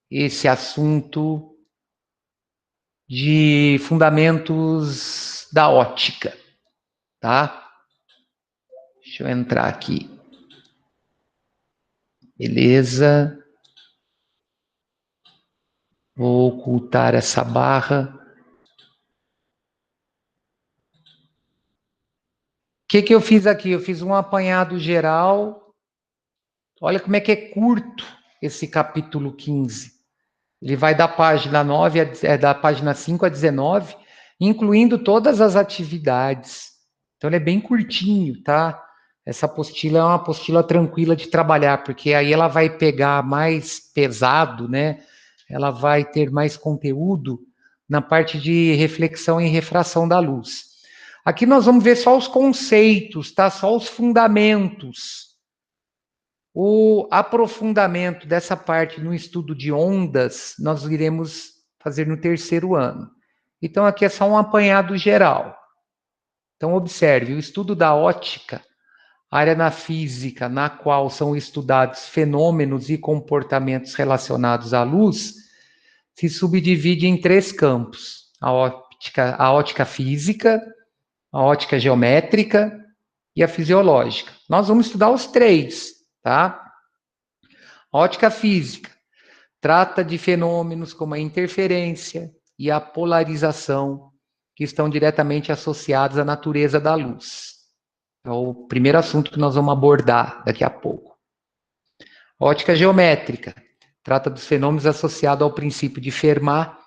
esse assunto de fundamentos da ótica, tá? Deixa eu entrar aqui. Beleza. Vou ocultar essa barra. O que eu fiz aqui? Eu fiz um apanhado geral. Olha como é que é curto esse capítulo 15. Ele vai da página 9, da página 5 a 19, incluindo todas as atividades. Então, ele é bem curtinho, tá? Essa apostila é uma apostila tranquila de trabalhar, porque aí ela vai pegar mais pesado, né? Ela vai ter mais conteúdo na parte de reflexão e refração da luz. Aqui nós vamos ver só os conceitos, tá? Só os fundamentos. O aprofundamento dessa parte no estudo de ondas, nós iremos fazer no terceiro ano. Então, aqui é só um apanhado geral. Então, observe, o estudo da ótica, área na física na qual são estudados fenômenos e comportamentos relacionados à luz, se subdivide em três campos: a ótica física, a ótica geométrica e a fisiológica. Nós vamos estudar os três, tá? A ótica física trata de fenômenos como a interferência e a polarização, que estão diretamente associados à natureza da luz. É o primeiro assunto que nós vamos abordar daqui a pouco. A ótica geométrica trata dos fenômenos associados ao princípio de Fermat,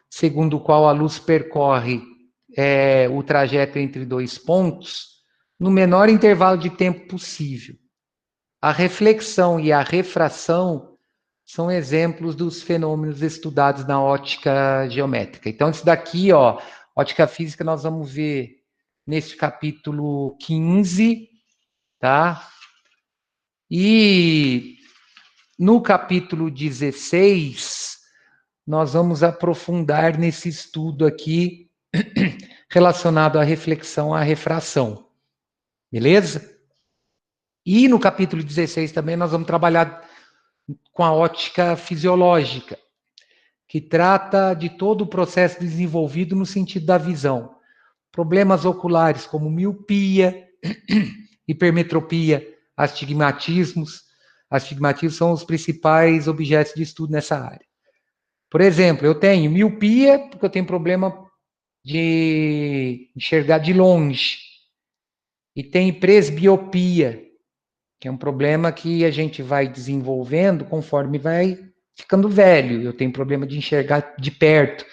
segundo o qual a luz percorre o trajeto entre dois pontos no menor intervalo de tempo possível. A reflexão e a refração são exemplos dos fenômenos estudados na ótica geométrica. Então, isso daqui, ó, ótica física, nós vamos ver nesse capítulo 15, tá? E no capítulo 16, nós vamos aprofundar nesse estudo aqui relacionado à reflexão, à refração. Beleza? E no capítulo 16 também nós vamos trabalhar com a ótica fisiológica, que trata de todo o processo desenvolvido no sentido da visão. Problemas oculares como miopia, hipermetropia, astigmatismos. Astigmatismos são os principais objetos de estudo nessa área. Por exemplo, eu tenho miopia porque eu tenho problema de enxergar de longe. E tem presbiopia, que é um problema que a gente vai desenvolvendo conforme vai ficando velho. Eu tenho problema de enxergar de perto.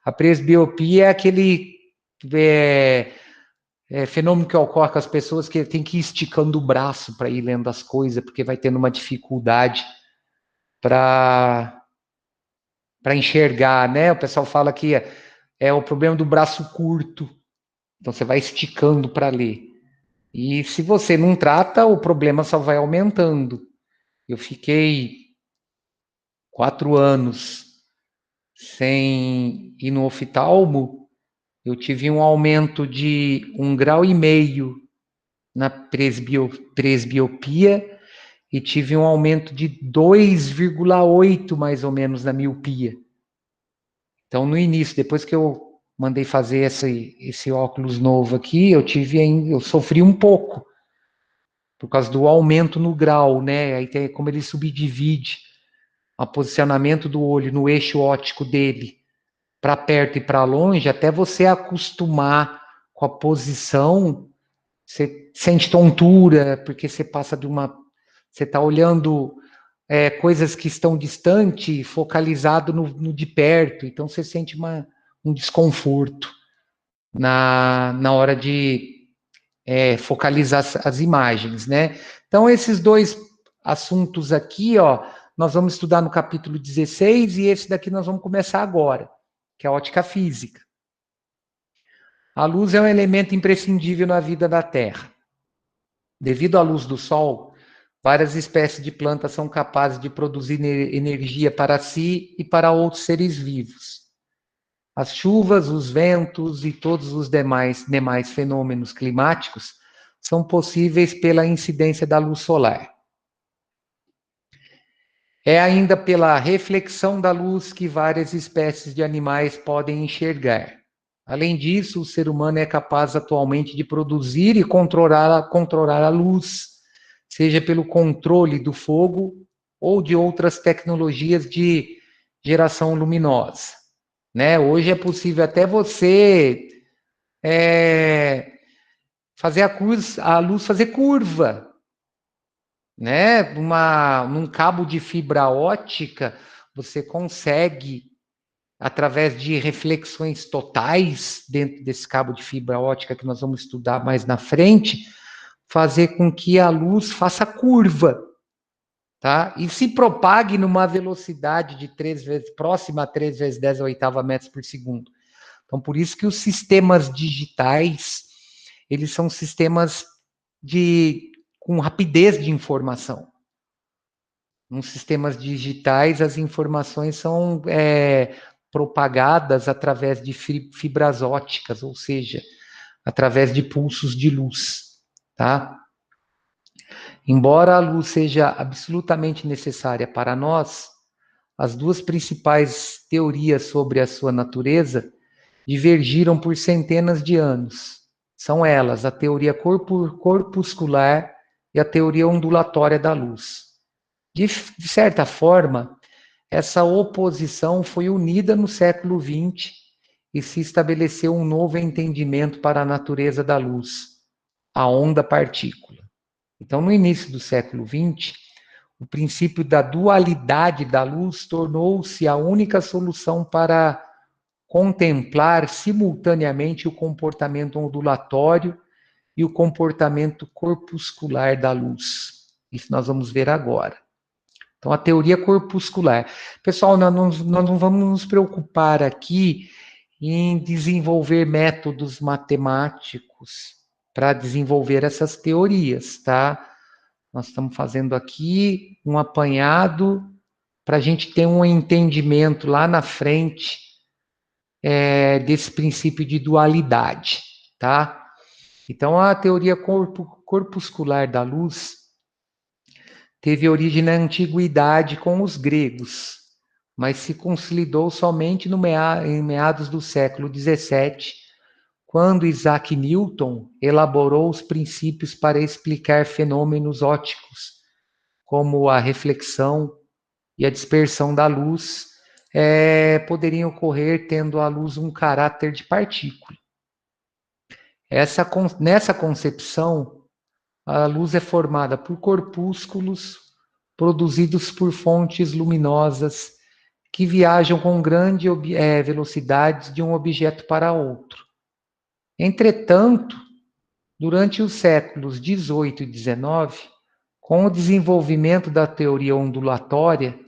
A presbiopia é aquele fenômeno que ocorre com as pessoas que tem que ir esticando o braço para ir lendo as coisas, porque vai tendo uma dificuldade para enxergar, né? O pessoal fala que é o problema do braço curto. Então, você vai esticando para ler. E se você não trata, o problema só vai aumentando. Eu fiquei 4 anos sem ir no oftalmo, eu tive um aumento de 1,5 grau na presbiopia e tive um aumento de 2,8 mais ou menos na miopia. Então, no início, depois que eu mandei fazer esse óculos novo aqui, eu sofri um pouco por causa do aumento no grau, né? Aí tem como ele subdivide o posicionamento do olho no eixo óptico dele para perto e para longe, até você acostumar com a posição, você sente tontura, porque você passa de uma... Você está olhando coisas que estão distante, focalizado no de perto, então você sente um desconforto na hora de focalizar as imagens, né? Então, esses dois assuntos aqui, ó, nós vamos estudar no capítulo 16 e esse daqui nós vamos começar agora, que é a ótica física. A luz é um elemento imprescindível na vida da Terra. Devido à luz do Sol, várias espécies de plantas são capazes de produzir energia para si e para outros seres vivos. As chuvas, os ventos e todos os demais fenômenos climáticos são possíveis pela incidência da luz solar. É ainda pela reflexão da luz que várias espécies de animais podem enxergar. Além disso, o ser humano é capaz atualmente de produzir e controlar a luz, seja pelo controle do fogo ou de outras tecnologias de geração luminosa. Né? Hoje é possível até você fazer a luz fazer curva, né? Num cabo de fibra ótica, você consegue, através de reflexões totais dentro desse cabo de fibra ótica que nós vamos estudar mais na frente, fazer com que a luz faça curva, tá? E se propague numa velocidade de 3 vezes, próxima a 3 vezes 10 a oitava metros por segundo. Então, por isso que os sistemas digitais, eles são sistemas com rapidez de informação. Nos sistemas digitais, as informações são propagadas através de fibras óticas, ou seja, através de pulsos de luz, tá? Embora a luz seja absolutamente necessária para nós, as duas principais teorias sobre a sua natureza divergiram por centenas de anos. São elas a teoria corpuscular e a teoria ondulatória da luz. De certa forma, essa oposição foi unida no século XX e se estabeleceu um novo entendimento para a natureza da luz, a onda-partícula. Então, no início do século XX, o princípio da dualidade da luz tornou-se a única solução para contemplar simultaneamente o comportamento ondulatório e o comportamento corpuscular da luz. Isso nós vamos ver agora. Então, a teoria corpuscular. Pessoal, nós não vamos nos preocupar aqui em desenvolver métodos matemáticos para desenvolver essas teorias, tá? Nós estamos fazendo aqui um apanhado para a gente ter um entendimento lá na frente desse princípio de dualidade, tá? Então, a teoria corpuscular da luz teve origem na antiguidade com os gregos, mas se consolidou somente em meados do século XVII, quando Isaac Newton elaborou os princípios para explicar fenômenos ópticos, como a reflexão e a dispersão da luz, poderiam ocorrer tendo a luz um caráter de partícula. Nessa concepção, a luz é formada por corpúsculos produzidos por fontes luminosas que viajam com grande velocidade de um objeto para outro. Entretanto, durante os séculos XVIII e XIX, com o desenvolvimento da teoria ondulatória,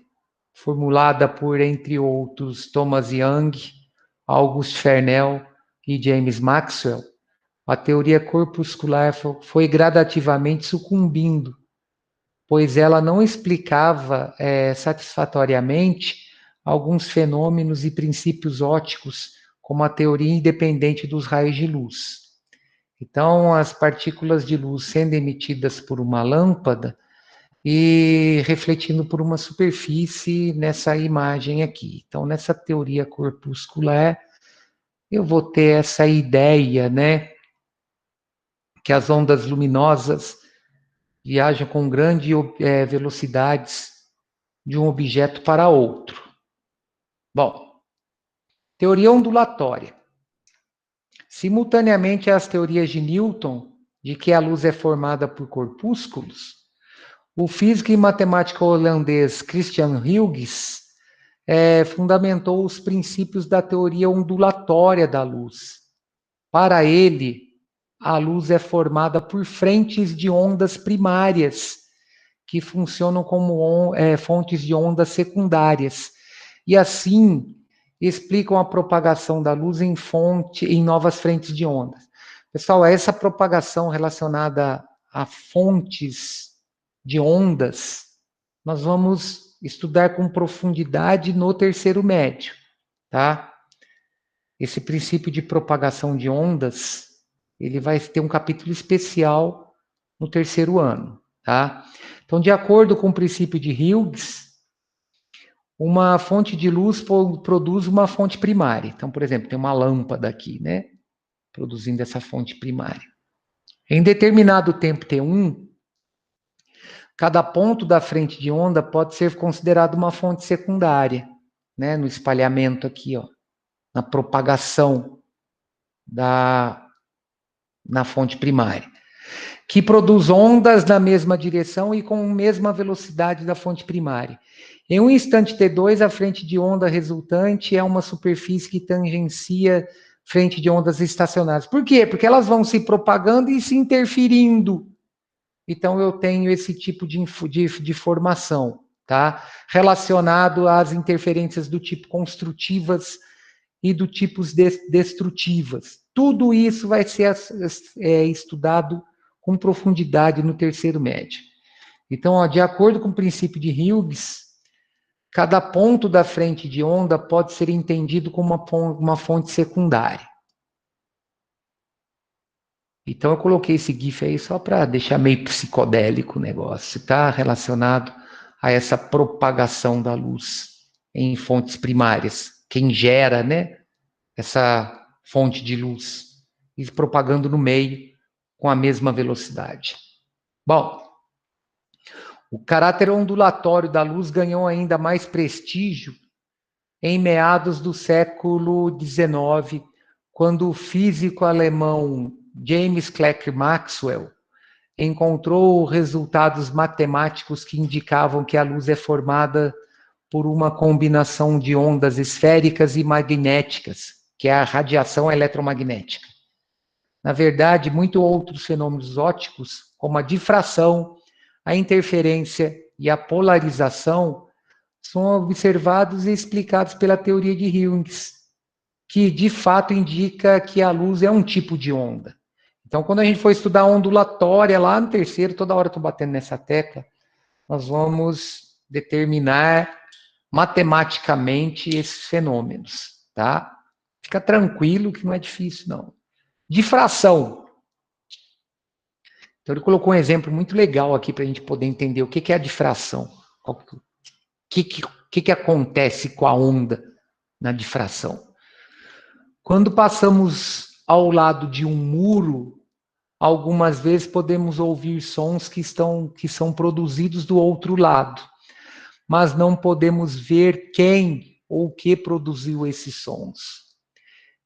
formulada por, entre outros, Thomas Young, Auguste Fresnel e James Maxwell, a teoria corpuscular foi gradativamente sucumbindo, pois ela não explicava satisfatoriamente alguns fenômenos e princípios ópticos, como a teoria independente dos raios de luz. Então, as partículas de luz sendo emitidas por uma lâmpada e refletindo por uma superfície nessa imagem aqui. Então, nessa teoria corpuscular, eu vou ter essa ideia, né, que as ondas luminosas viajam com grandes velocidades de um objeto para outro. Bom, teoria ondulatória. Simultaneamente às teorias de Newton, de que a luz é formada por corpúsculos, o físico e matemático holandês Christian Huygens fundamentou os princípios da teoria ondulatória da luz. Para ele, a luz é formada por frentes de ondas primárias, que funcionam como fontes de ondas secundárias, e assim explicam a propagação da luz em novas frentes de ondas. Pessoal, essa propagação relacionada a fontes de ondas, nós vamos estudar com profundidade no terceiro médio, tá? Esse princípio de propagação de ondas, ele vai ter um capítulo especial no terceiro ano, tá? Então, de acordo com o princípio de Hughes, uma fonte de luz produz uma fonte primária. Então, por exemplo, tem uma lâmpada aqui, né? Produzindo essa fonte primária. Em determinado tempo T1, cada ponto da frente de onda pode ser considerado uma fonte secundária, né? No espalhamento aqui, ó, na propagação na fonte primária, que produz ondas na mesma direção e com a mesma velocidade da fonte primária. Em um instante T2, a frente de onda resultante é uma superfície que tangencia frente de ondas estacionárias. Por quê? Porque elas vão se propagando e se interferindo. Então, eu tenho esse tipo de formação, tá? Relacionado às interferências do tipo construtivas e do tipo destrutivas. Tudo isso vai ser estudado com profundidade no terceiro médio. Então, ó, de acordo com o princípio de Hughes, cada ponto da frente de onda pode ser entendido como uma fonte secundária. Então, eu coloquei esse GIF aí só para deixar meio psicodélico o negócio, tá? Relacionado a essa propagação da luz em fontes primárias. Quem gera, né? Essa fonte de luz e propagando no meio com a mesma velocidade. Bom, o caráter ondulatório da luz ganhou ainda mais prestígio em meados do século XIX, quando o físico alemão James Clerk Maxwell encontrou resultados matemáticos que indicavam que a luz é formada por uma combinação de ondas esféricas e magnéticas, que é a radiação eletromagnética. Na verdade, muitos outros fenômenos ópticos, como a difração, a interferência e a polarização, são observados e explicados pela teoria de Hughes, que de fato indica que a luz é um tipo de onda. Então, quando a gente for estudar a ondulatória lá no terceiro, toda hora eu estou batendo nessa tecla, nós vamos determinar matematicamente esses fenômenos, tá? Fica tranquilo que não é difícil, não. Difração. Então, ele colocou um exemplo muito legal aqui para a gente poder entender o que é a difração. O que acontece com a onda na difração. Quando passamos ao lado de um muro, algumas vezes podemos ouvir sons que são produzidos do outro lado, mas não podemos ver quem ou o que produziu esses sons.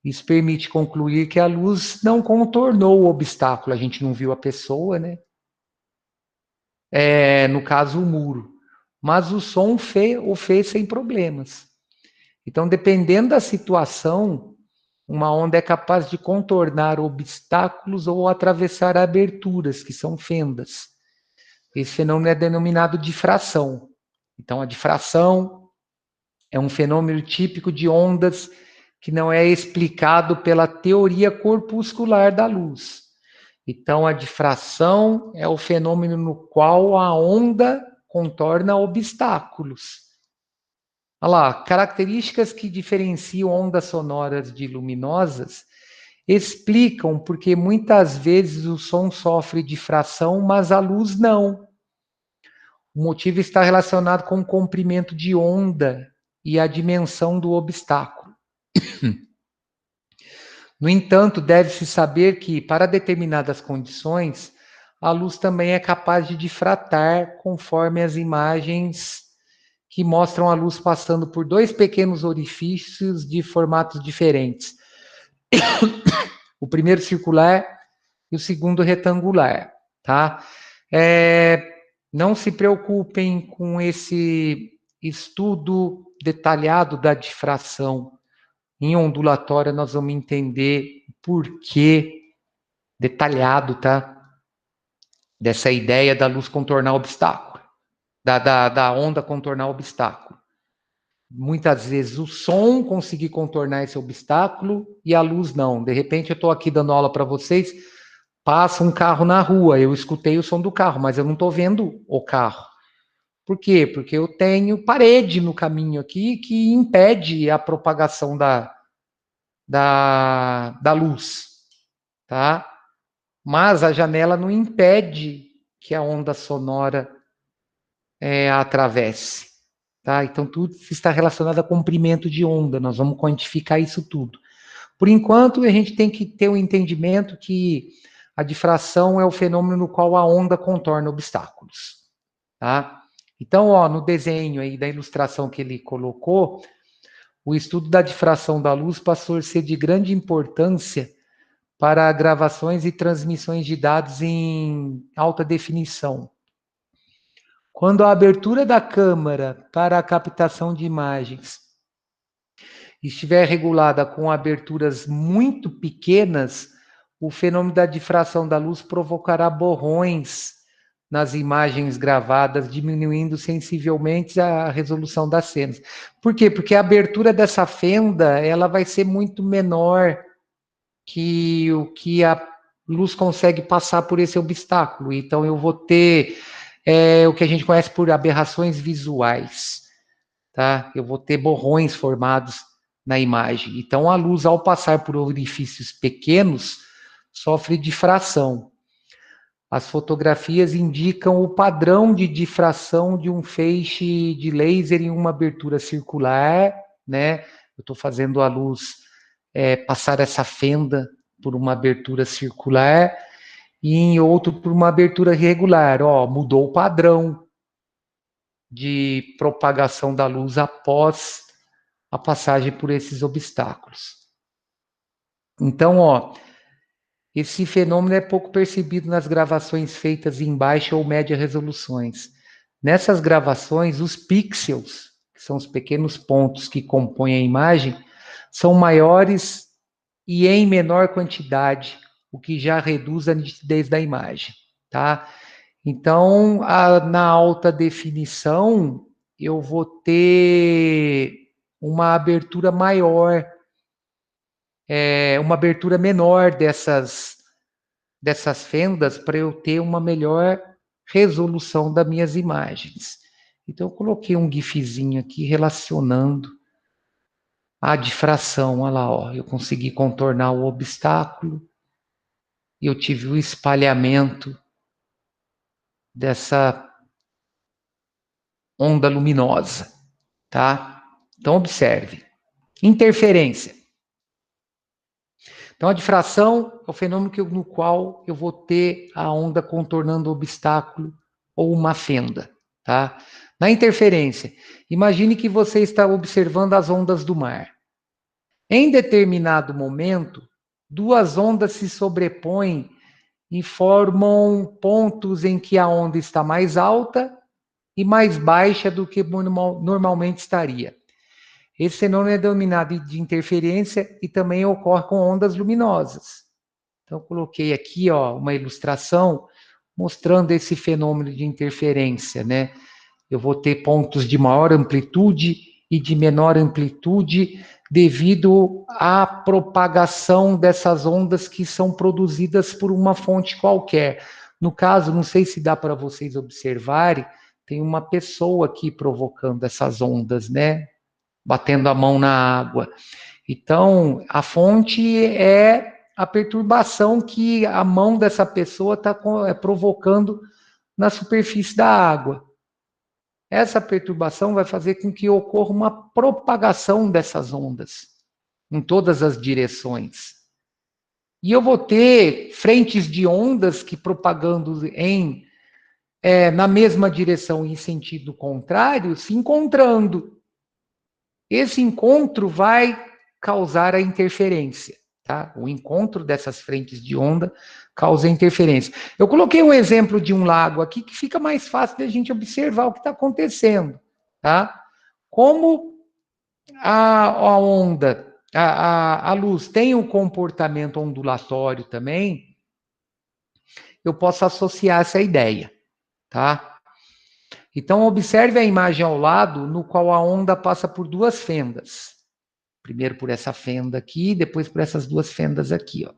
Isso permite concluir que a luz não contornou o obstáculo, a gente não viu a pessoa, né? No caso, o muro. Mas o som o fez sem problemas. Então, dependendo da situação, uma onda é capaz de contornar obstáculos ou atravessar aberturas, que são fendas. Esse fenômeno é denominado difração. Então, a difração é um fenômeno típico de ondas que não é explicado pela teoria corpuscular da luz. Então, a difração é o fenômeno no qual a onda contorna obstáculos. Olha lá, características que diferenciam ondas sonoras de luminosas explicam porque muitas vezes o som sofre difração, mas a luz não. O motivo está relacionado com o comprimento de onda e a dimensão do obstáculo. No entanto, deve-se saber que, para determinadas condições, a luz também é capaz de difratar, conforme as imagens que mostram a luz passando por dois pequenos orifícios de formatos diferentes. O primeiro circular e o segundo retangular, tá? Não se preocupem com esse estudo detalhado da difração. Em ondulatória, nós vamos entender por que detalhado, tá? Dessa ideia da luz contornar obstáculo, da onda contornar obstáculo. Muitas vezes o som conseguir contornar esse obstáculo e a luz não. De repente, eu estou aqui dando aula para vocês, passa um carro na rua, eu escutei o som do carro, mas eu não estou vendo o carro. Por quê? Porque eu tenho parede no caminho aqui que impede a propagação da luz, tá? Mas a janela não impede que a onda sonora atravesse. tá? Então, tudo está relacionado a comprimento de onda, nós vamos quantificar isso tudo. Por enquanto, a gente tem que ter um entendimento que a difração é o fenômeno no qual a onda contorna obstáculos, tá? Então, ó, no desenho aí da ilustração que ele colocou, o estudo da difração da luz passou a ser de grande importância para gravações e transmissões de dados em alta definição. Quando a abertura da câmara para a captação de imagens estiver regulada com aberturas muito pequenas, o fenômeno da difração da luz provocará borrões nas imagens gravadas, diminuindo sensivelmente a resolução das cenas. Por quê? Porque a abertura dessa fenda, ela vai ser muito menor que o que a luz consegue passar por esse obstáculo. Então, eu vou ter o que a gente conhece por aberrações visuais, tá? Eu vou ter borrões formados na imagem. Então, a luz, ao passar por orifícios pequenos, sofre difração. As fotografias indicam o padrão de difração de um feixe de laser em uma abertura circular, né? Eu estou fazendo a luz passar essa fenda por uma abertura circular e em outro por uma abertura regular. Ó, mudou o padrão de propagação da luz após a passagem por esses obstáculos. Então, ó, esse fenômeno é pouco percebido nas gravações feitas em baixa ou média resoluções. Nessas gravações, os pixels, que são os pequenos pontos que compõem a imagem, são maiores e em menor quantidade, o que já reduz a nitidez da imagem, tá? Então, na alta definição, eu vou ter uma abertura maior, uma abertura menor dessas fendas para eu ter uma melhor resolução das minhas imagens. Então, eu coloquei um gifzinho aqui relacionando a difração. Olha lá, ó, eu consegui contornar o obstáculo e eu tive o espalhamento dessa onda luminosa, tá? Então, observe. Interferência. Então, a difração é o fenômeno no qual eu vou ter a onda contornando o obstáculo ou uma fenda, tá? Na interferência, imagine que você está observando as ondas do mar. Em determinado momento, duas ondas se sobrepõem e formam pontos em que a onda está mais alta e mais baixa do que normalmente estaria. Esse fenômeno é denominado de interferência e também ocorre com ondas luminosas. Então, eu coloquei aqui, ó, uma ilustração mostrando esse fenômeno de interferência, né? Eu vou ter pontos de maior amplitude e de menor amplitude devido à propagação dessas ondas que são produzidas por uma fonte qualquer. No caso, não sei se dá para vocês observarem, tem uma pessoa aqui provocando essas ondas, né? Batendo a mão na água. Então, a fonte é a perturbação que a mão dessa pessoa está provocando na superfície da água. Essa perturbação vai fazer com que ocorra uma propagação dessas ondas em todas as direções. E eu vou ter frentes de ondas que propagando na mesma direção e em sentido contrário, se encontrando. Esse encontro vai causar a interferência, tá? O encontro dessas frentes de onda causa interferência. Eu coloquei um exemplo de um lago aqui que fica mais fácil de a gente observar o que está acontecendo, tá? Como a onda, a luz tem um comportamento ondulatório também, eu posso associar essa ideia, tá? Então, observe a imagem ao lado, no qual a onda passa por duas fendas. Primeiro por essa fenda aqui, depois por essas duas fendas aqui, ó.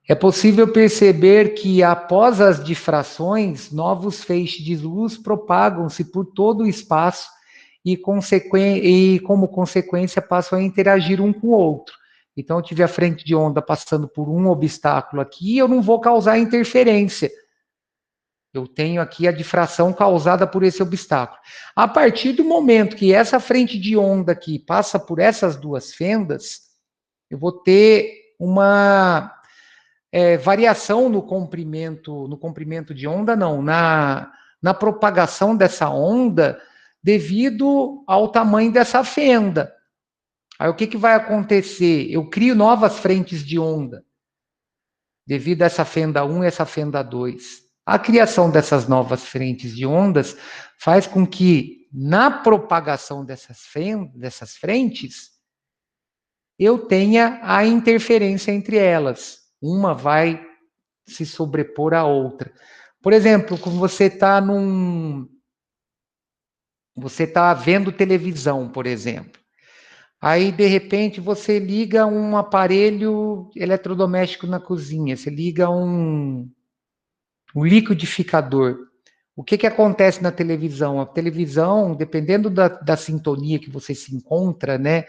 É possível perceber que, após as difrações, novos feixes de luz propagam-se por todo o espaço e, como consequência, passam a interagir um com o outro. Então, eu tive a frente de onda passando por um obstáculo aqui, eu não vou causar interferência. Eu tenho aqui a difração causada por esse obstáculo. A partir do momento que essa frente de onda aqui passa por essas duas fendas, eu vou ter uma variação no comprimento de onda, não, na propagação dessa onda, devido ao tamanho dessa fenda. Aí o que vai acontecer? Eu crio novas frentes de onda, devido a essa fenda 1 e essa fenda 2. A criação dessas novas frentes de ondas faz com que, na propagação dessas frentes, eu tenha a interferência entre elas. Uma vai se sobrepor à outra. Por exemplo, quando você está vendo televisão, por exemplo. Aí, de repente, você liga um aparelho eletrodoméstico na cozinha, você liga um liquidificador. O que acontece na televisão? A televisão, dependendo da sintonia que você se encontra, né?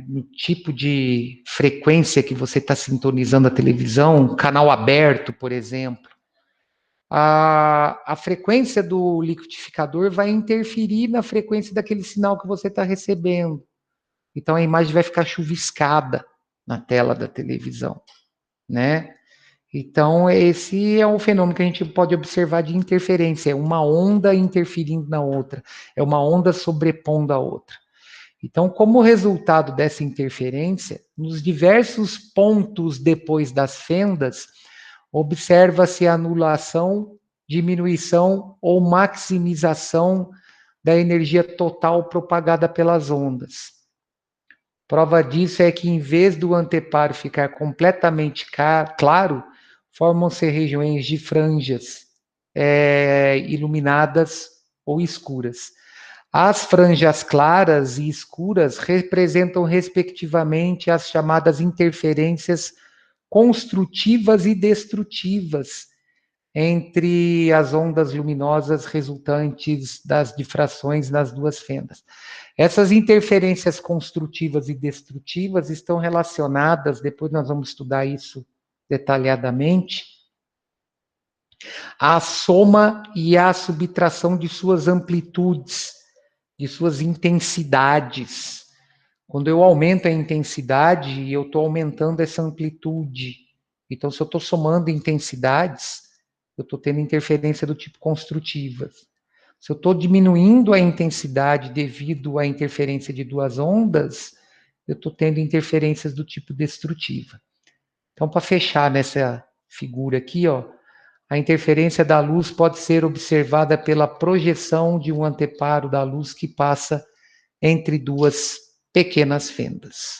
No tipo de frequência que você está sintonizando a televisão, canal aberto, por exemplo, a frequência do liquidificador vai interferir na frequência daquele sinal que você está recebendo. Então a imagem vai ficar chuviscada na tela da televisão, né? Então esse é um fenômeno que a gente pode observar de interferência, é uma onda interferindo na outra, é uma onda sobrepondo a outra. Então, como resultado dessa interferência, nos diversos pontos depois das fendas, observa-se a anulação, diminuição ou maximização da energia total propagada pelas ondas. Prova disso é que, em vez do anteparo ficar completamente claro, formam-se regiões de franjas iluminadas ou escuras. As franjas claras e escuras representam, respectivamente, as chamadas interferências construtivas e destrutivas entre as ondas luminosas resultantes das difrações nas duas fendas. Essas interferências construtivas e destrutivas estão relacionadas, depois nós vamos estudar isso detalhadamente, à soma e à subtração de suas amplitudes, de suas intensidades. Quando eu aumento a intensidade, eu estou aumentando essa amplitude. Então, se eu estou somando intensidades, eu estou tendo interferência do tipo construtiva. Se eu estou diminuindo a intensidade devido à interferência de duas ondas, eu estou tendo interferências do tipo destrutiva. Então, para fechar nessa figura aqui, ó, a interferência da luz pode ser observada pela projeção de um anteparo da luz que passa entre duas pequenas fendas.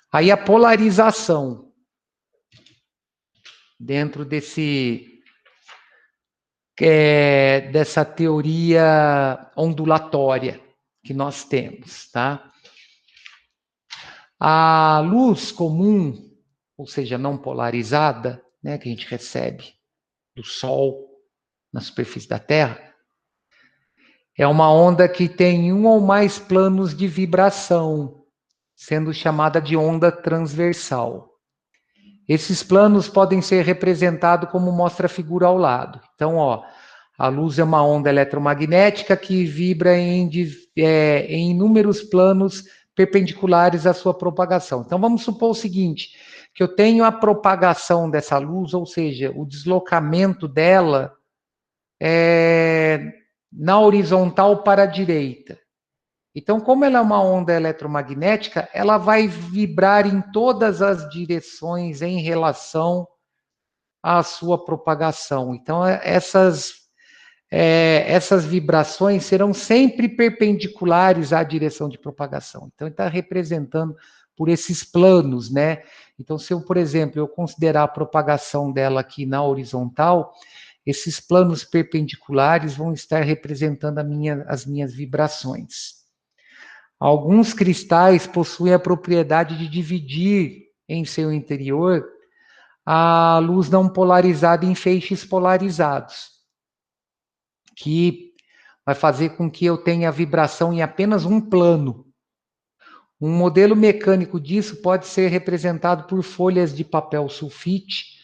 Aí a polarização dentro dessa teoria ondulatória que nós temos, tá? A luz comum, ou seja, não polarizada, né, que a gente recebe do Sol na superfície da Terra, é uma onda que tem um ou mais planos de vibração, sendo chamada de onda transversal. Esses planos podem ser representados como mostra a figura ao lado. Então, ó, a luz é uma onda eletromagnética que vibra em inúmeros planos perpendiculares à sua propagação. Então, vamos supor o seguinte, que eu tenho a propagação dessa luz, ou seja, o deslocamento dela na horizontal para a direita. Então, como ela é uma onda eletromagnética, ela vai vibrar em todas as direções em relação à sua propagação. Então, essas vibrações serão sempre perpendiculares à direção de propagação. Então, ele está representando por esses planos, né? Então, se eu, por exemplo, eu considerar a propagação dela aqui na horizontal, esses planos perpendiculares vão estar representando as minhas vibrações. Alguns cristais possuem a propriedade de dividir em seu interior a luz não polarizada em feixes polarizados, que vai fazer com que eu tenha vibração em apenas um plano. Um modelo mecânico disso pode ser representado por folhas de papel sulfite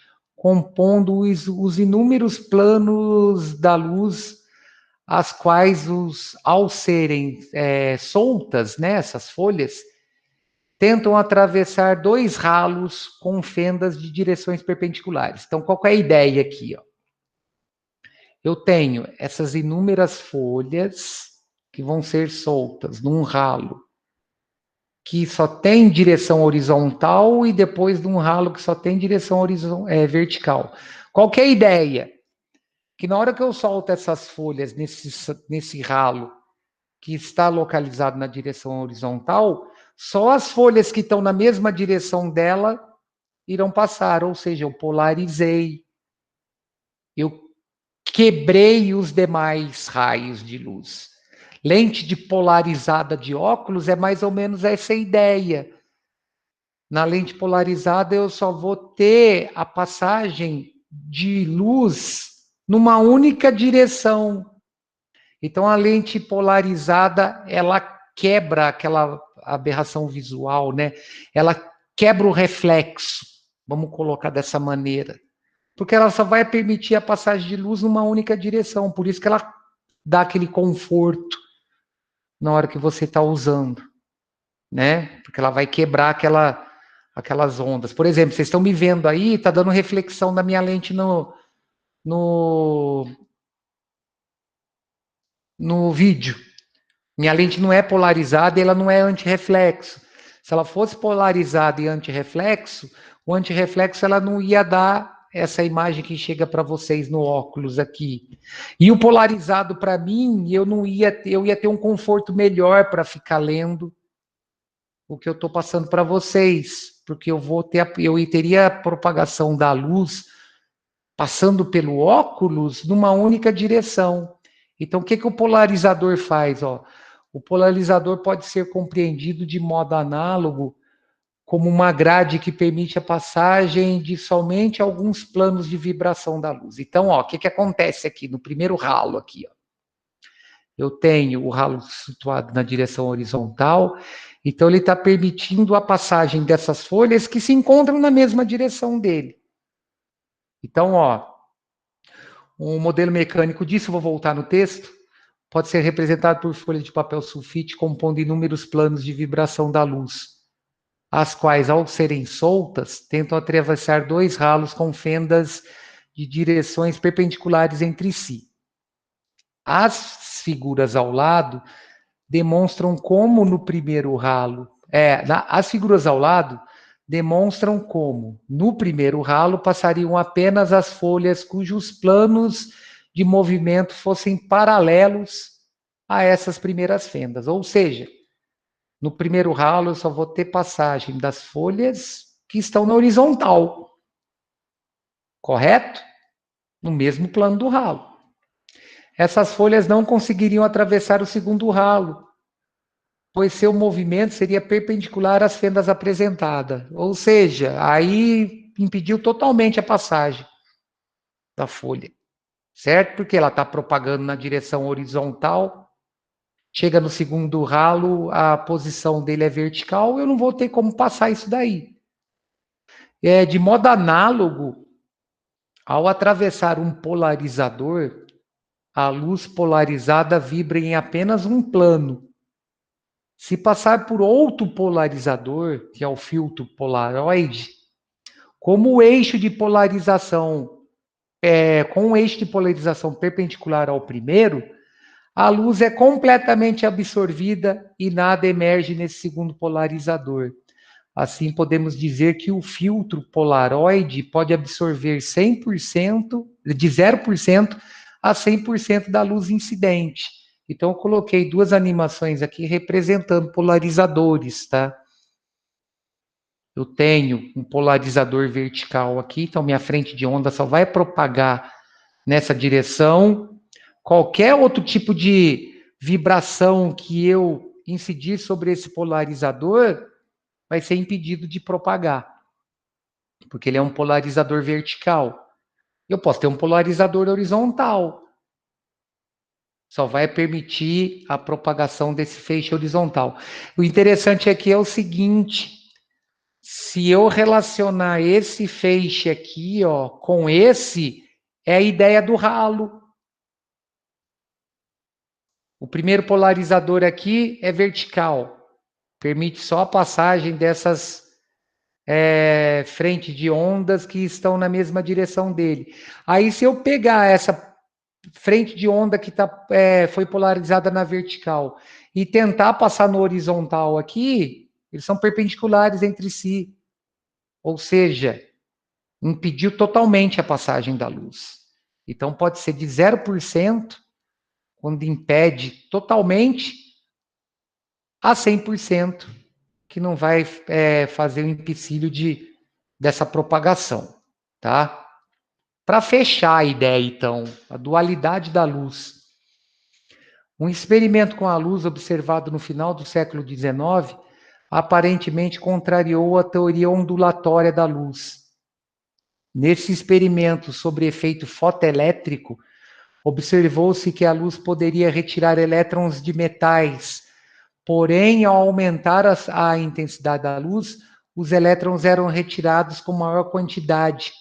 compondo os inúmeros planos da luz, as quais, ao serem soltas, né, essas folhas, tentam atravessar dois ralos com fendas de direções perpendiculares. Então, qual é a ideia aqui? Ó? Eu tenho essas inúmeras folhas que vão ser soltas num ralo que só tem direção horizontal e depois de um ralo que só tem direção vertical. Qual que é a ideia? Que na hora que eu solto essas folhas nesse ralo que está localizado na direção horizontal, só as folhas que estão na mesma direção dela irão passar, ou seja, eu polarizei, eu quebrei os demais raios de luz. Lente de polarizada de óculos é mais ou menos essa ideia. Na lente polarizada, eu só vou ter a passagem de luz numa única direção. Então, a lente polarizada, ela quebra aquela aberração visual, né? Ela quebra o reflexo, vamos colocar dessa maneira. Porque ela só vai permitir a passagem de luz numa única direção. Por isso que ela dá aquele conforto na hora que você está usando, né? Porque ela vai quebrar aquelas ondas. Por exemplo, vocês estão me vendo aí, está dando reflexão da minha lente no vídeo. Minha lente não é polarizada e ela não é antirreflexo. Se ela fosse polarizada e antirreflexo, o antirreflexo ela não ia dar essa imagem que chega para vocês no óculos aqui. E o polarizado para mim, eu ia ter um conforto melhor para ficar lendo o que eu estou passando para vocês, porque eu teria a propagação da luz passando pelo óculos numa única direção. Então, o que o polarizador faz? Ó? O polarizador pode ser compreendido de modo análogo como uma grade que permite a passagem de somente alguns planos de vibração da luz. Então, ó, o que acontece aqui no primeiro ralo aqui? Ó? Eu tenho o ralo situado na direção horizontal, então ele está permitindo a passagem dessas folhas que se encontram na mesma direção dele. Então, ó, um modelo mecânico disso, vou voltar no texto, pode ser representado por folhas de papel sulfite compondo inúmeros planos de vibração da luz, as quais, ao serem soltas, tentam atravessar dois ralos com fendas de direções perpendiculares entre si. As figuras ao lado demonstram como no primeiro ralo, as figuras ao lado demonstram como no primeiro ralo passariam apenas as folhas cujos planos de movimento fossem paralelos a essas primeiras fendas. Ou seja, no primeiro ralo eu só vou ter passagem das folhas que estão na horizontal, correto? No mesmo plano do ralo. Essas folhas não conseguiriam atravessar o segundo ralo, pois seu movimento seria perpendicular às fendas apresentadas. Ou seja, aí impediu totalmente a passagem da folha, certo? Porque ela está propagando na direção horizontal, chega no segundo ralo, a posição dele é vertical, eu não vou ter como passar isso daí. De modo análogo, ao atravessar um polarizador, a luz polarizada vibra em apenas um plano. Se passar por outro polarizador, que é o filtro polaroide, como o eixo de polarização com um eixo de polarização perpendicular ao primeiro, a luz é completamente absorvida e nada emerge nesse segundo polarizador. Assim, podemos dizer que o filtro polaroide pode absorver 100%, de 0% a 100% da luz incidente. Então, eu coloquei duas animações aqui representando polarizadores, tá? Eu tenho um polarizador vertical aqui, então minha frente de onda só vai propagar nessa direção. Qualquer outro tipo de vibração que eu incidir sobre esse polarizador vai ser impedido de propagar, porque ele é um polarizador vertical. Eu posso ter um polarizador horizontal, só vai permitir a propagação desse feixe horizontal. O interessante aqui é o seguinte, Se eu relacionar esse feixe aqui, ó, com esse, é a ideia do ralo. O primeiro polarizador aqui é vertical, permite só a passagem dessas frente de ondas que estão na mesma direção dele. Aí, se eu pegar essa frente de onda que foi polarizada na vertical e tentar passar no horizontal aqui, eles são perpendiculares entre si. Ou seja, impediu totalmente a passagem da luz. Então, pode ser de 0%, quando impede totalmente, a 100%, que não vai fazer o empecilho dessa propagação, tá? Para fechar a ideia, então, a dualidade da luz. Um experimento com a luz observado no final do século XIX aparentemente contrariou a teoria ondulatória da luz. Nesse experimento sobre efeito fotoelétrico, observou-se que a luz poderia retirar elétrons de metais, porém, ao aumentar a intensidade da luz, os elétrons eram retirados com maior quantidade,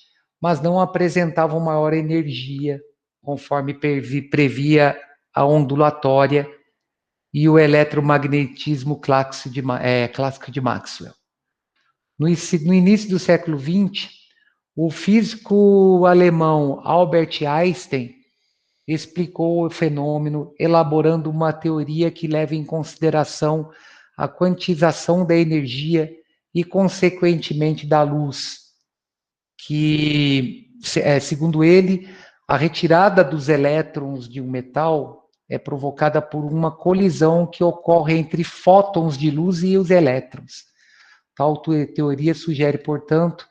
mas não apresentavam maior energia, conforme previa a ondulatória e o eletromagnetismo clássico de Maxwell. No início do século XX, o físico alemão Albert Einstein explicou o fenômeno, elaborando uma teoria que leva em consideração a quantização da energia e, consequentemente, da luz, que, segundo ele, a retirada dos elétrons de um metal é provocada por uma colisão que ocorre entre fótons de luz e os elétrons. Tal teoria sugere, portanto,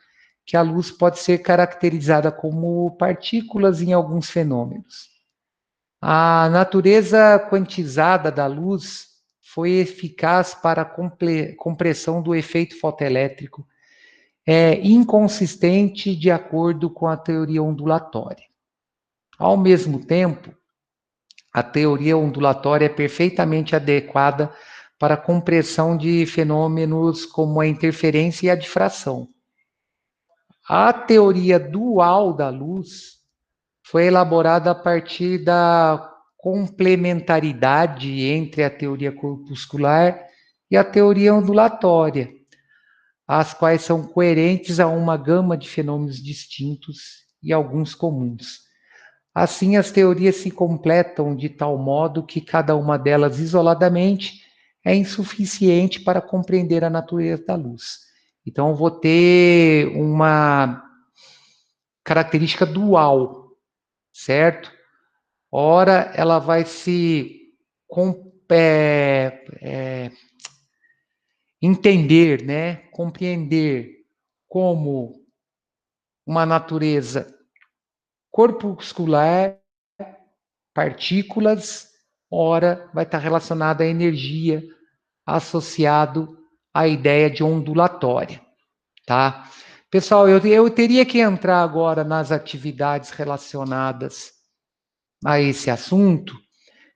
que a luz pode ser caracterizada como partículas em alguns fenômenos. A natureza quantizada da luz foi eficaz para a compressão do efeito fotoelétrico, inconsistente de acordo com a teoria ondulatória. Ao mesmo tempo, a teoria ondulatória é perfeitamente adequada para a compreensão de fenômenos como a interferência e a difração. A teoria dual da luz foi elaborada a partir da complementaridade entre a teoria corpuscular e a teoria ondulatória, as quais são coerentes a uma gama de fenômenos distintos e alguns comuns. Assim, as teorias se completam de tal modo que cada uma delas isoladamente é insuficiente para compreender a natureza da luz. Então, eu vou ter uma característica dual, certo? Ora, ela vai se entender, né? Compreender como uma natureza corpuscular, partículas, ora vai estar relacionada à energia, associado à ideia de ondulatória, tá? Pessoal, eu teria que entrar agora nas atividades relacionadas a esse assunto.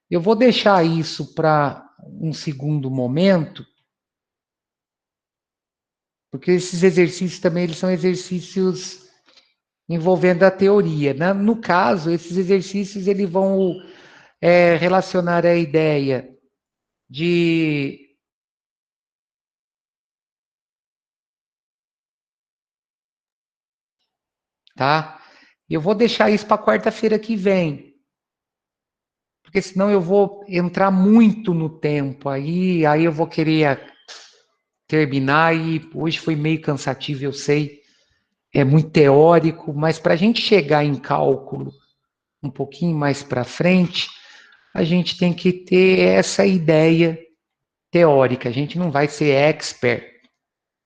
Eu vou deixar isso para um segundo momento, porque esses exercícios também eles são exercícios envolvendo a teoria, né? No caso, esses exercícios eles vão relacionar a ideia de tá? Eu vou deixar isso para quarta-feira que vem, porque senão eu vou entrar muito no tempo aí eu vou querer terminar e hoje foi meio cansativo, eu sei, é muito teórico, mas para a gente chegar em cálculo um pouquinho mais para frente, a gente tem que ter essa ideia teórica. A gente não vai ser expert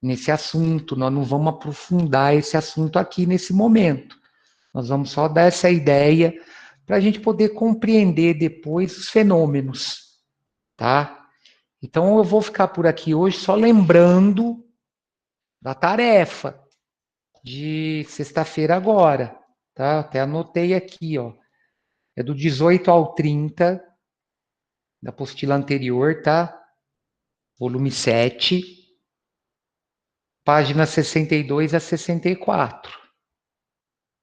nesse assunto, nós não vamos aprofundar esse assunto aqui nesse momento. Nós vamos só dar essa ideia para a gente poder compreender depois os fenômenos, tá? Então eu vou ficar por aqui hoje só lembrando da tarefa de sexta-feira agora, tá? Até anotei aqui, ó. É do 18 ao 30 da apostila anterior, tá? Volume 7. página 62 a 64.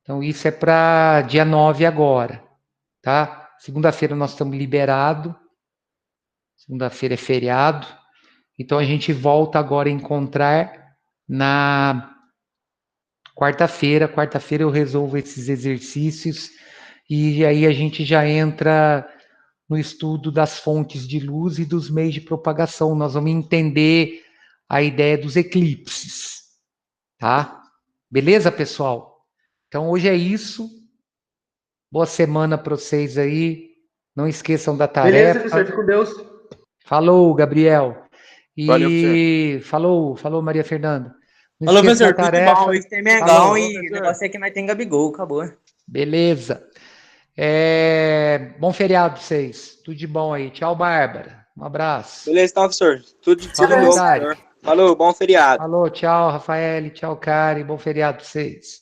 Então, isso é para dia 9 agora, tá? Segunda-feira nós estamos liberados. Segunda-feira é feriado. Então, a gente volta agora a encontrar na quarta-feira. Quarta-feira eu resolvo esses exercícios e aí a gente já entra no estudo das fontes de luz e dos meios de propagação. Nós vamos entender a ideia dos eclipses, tá? Beleza, pessoal? Então, hoje é isso. Boa semana para vocês aí. Não esqueçam da Beleza, tarefa. professor, fica com Deus. Falou, Gabriel. Valeu, professor. E falou, Maria Fernanda. Não Falou, esqueça da professor, tudo de tarefa. bom. Hoje tem Mengão Falou. e o negócio é que nós tem Gabigol, acabou. Beleza. Bom feriado pra vocês. Tudo de bom aí. Tchau, Bárbara. Um abraço. Beleza, então, professor. Tudo de Falou, novo, Kari. professor. Falou, bom feriado. Falou, tchau, Rafael. Tchau, Kari. Bom feriado pra vocês.